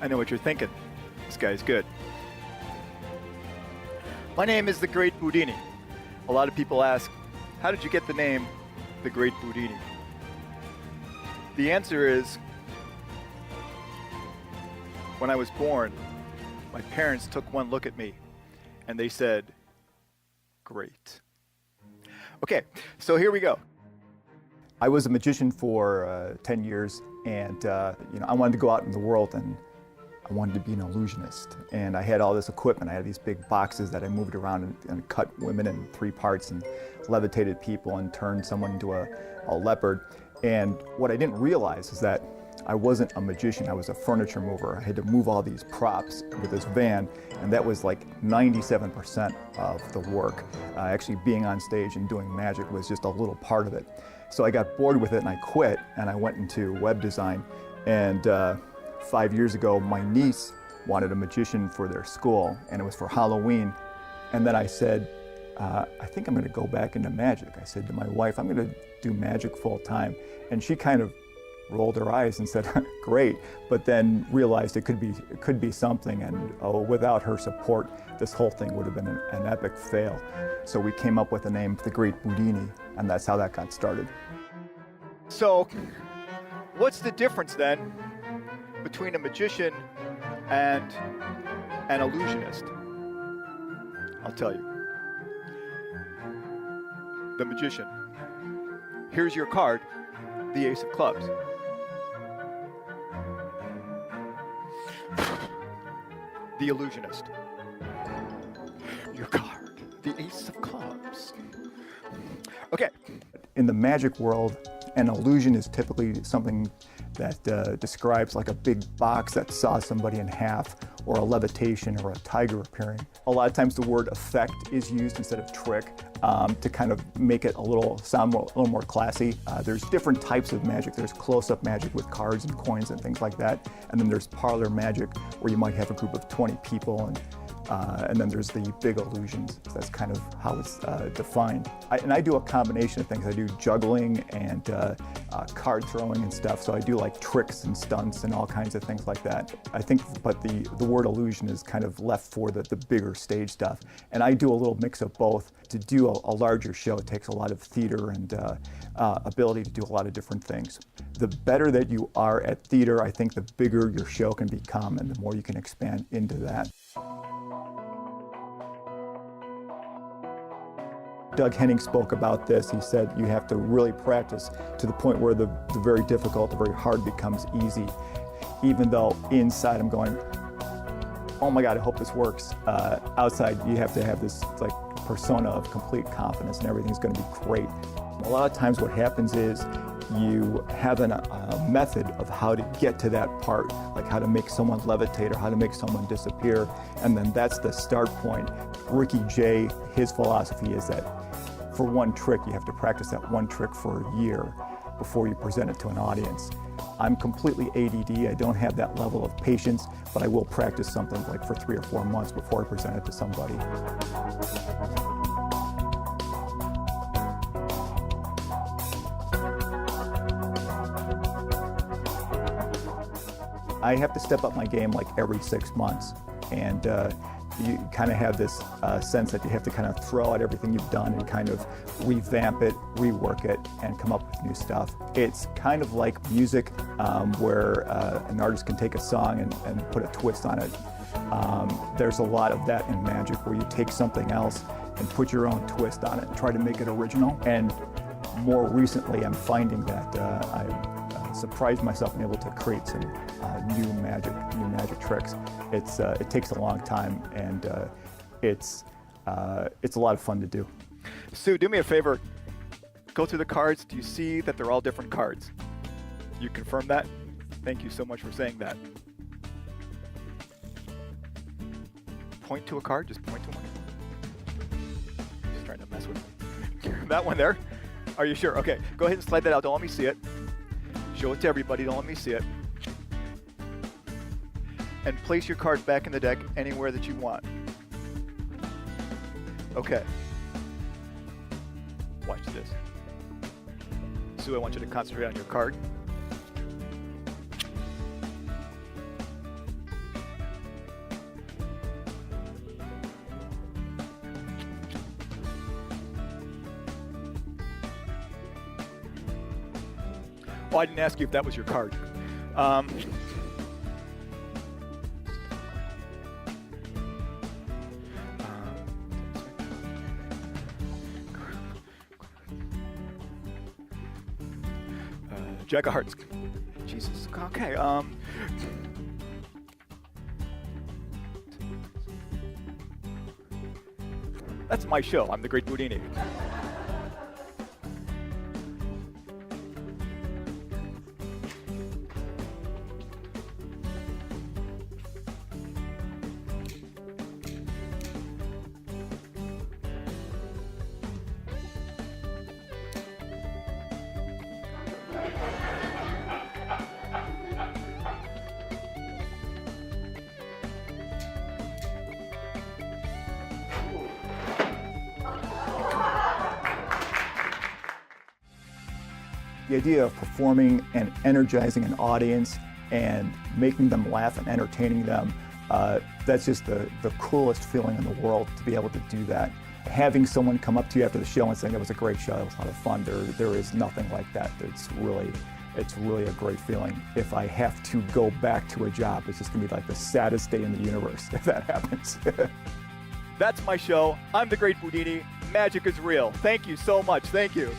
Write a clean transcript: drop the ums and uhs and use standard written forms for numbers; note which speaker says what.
Speaker 1: I know what you're thinking. This guy's good. My name is the Great Boodini. A lot of people ask, how did you get the name the Great Boodini? The answer is, when I was born, my parents took one look at me and they said, great. Okay, so here we go. I was a magician for 10 years, and I wanted to go out in the world, and I wanted to be an illusionist. And I had all this equipment. I had these big boxes that I moved around and cut women in 3 parts and levitated people and turned someone into a leopard. And what I didn't realize is that I wasn't a magician, I was a furniture mover. I had to move all these props with this van, and that was like 97% of the work. Actually being on stage and doing magic was just a little part of it. So I got bored with it and I quit, and I went into web design. And 5 years ago, my niece wanted a magician for their school, and it was for Halloween. And then I said, I think I'm gonna go back into magic. I said to my wife, I'm gonna do magic full time. And she kind of rolled her eyes and said, great, but then realized it could be something, and without her support, this whole thing would have been an epic fail. So we came up with the name The Great Boodini, and that's how that got started. So, what's the difference then between a magician and an illusionist? I'll tell you. The magician. Here's your card, the Ace of Clubs. The illusionist. Your card, the Ace of Clubs. Okay. In the magic world, an illusion is typically something that describes like a big box that saws somebody in half, or a levitation, or a tiger appearing. A lot of times the word effect is used instead of trick to kind of make it a little more classy. There's different types of magic. There's close-up magic with cards and coins and things like that. And then there's parlor magic, where you might have a group of 20 people, and then there's the big illusions. So that's kind of how it's defined. And I do a combination of things. I do juggling and card throwing and stuff. So I do like tricks and stunts and all kinds of things like that. I think, but the word illusion is kind of left for the bigger stage stuff. And I do a little mix of both. To do a larger show, it takes a lot of theater and ability to do a lot of different things. The better that you are at theater, I think the bigger your show can become, and the more you can expand into that. Doug Henning spoke about this. He said you have to really practice to the point where the very difficult, the very hard becomes easy. Even though inside I'm going, oh my God, I hope this works. Outside you have to have this like persona of complete confidence and everything's going to be great. A lot of times what happens is you have a method of how to get to that part, like how to make someone levitate or how to make someone disappear, and then that's the start point. Ricky Jay, his philosophy is that for one trick, you have to practice that one trick for a year before you present it to an audience. I'm completely ADD, I don't have that level of patience, but I will practice something like for 3 or 4 months before I present it to somebody. I have to step up my game like every 6 months, and you kind of have this sense that you have to kind of throw out everything you've done and kind of revamp it, rework it, and come up with new stuff. It's kind of like music, where an artist can take a song and put a twist on it. There's a lot of that in magic, where you take something else and put your own twist on it and try to make it original. And more recently, I'm finding that I've surprised myself being able to create some new magic tricks. It takes a long time, and it's a lot of fun to do. Sue, do me a favor. Go through the cards. Do you see that they're all different cards? You confirm that? Thank you so much for saying that. Point to a card. Just point to one. Just trying to mess with that one there. Are you sure? Okay. Go ahead and slide that out. Don't let me see it. Show it to everybody. Don't let me see it. And place your card back in the deck anywhere that you want. Okay. Watch this. Sue, I want you to concentrate on your card. Oh, I didn't ask you if that was your card. Jack of Hearts. Jesus. Okay. That's my show. I'm the Great Boodini.
Speaker 2: The idea of performing and energizing an audience and making them laugh and entertaining them, that's just the coolest feeling in the world to be able to do that. Having someone come up to you after the show and saying that was a great show, that was a lot of fun, there is nothing like that. It's really a great feeling. If I have to go back to a job, it's just gonna be like the saddest day in the universe if that happens.
Speaker 1: That's my show. I'm the Great Boodini. Magic is real. Thank you so much. Thank you.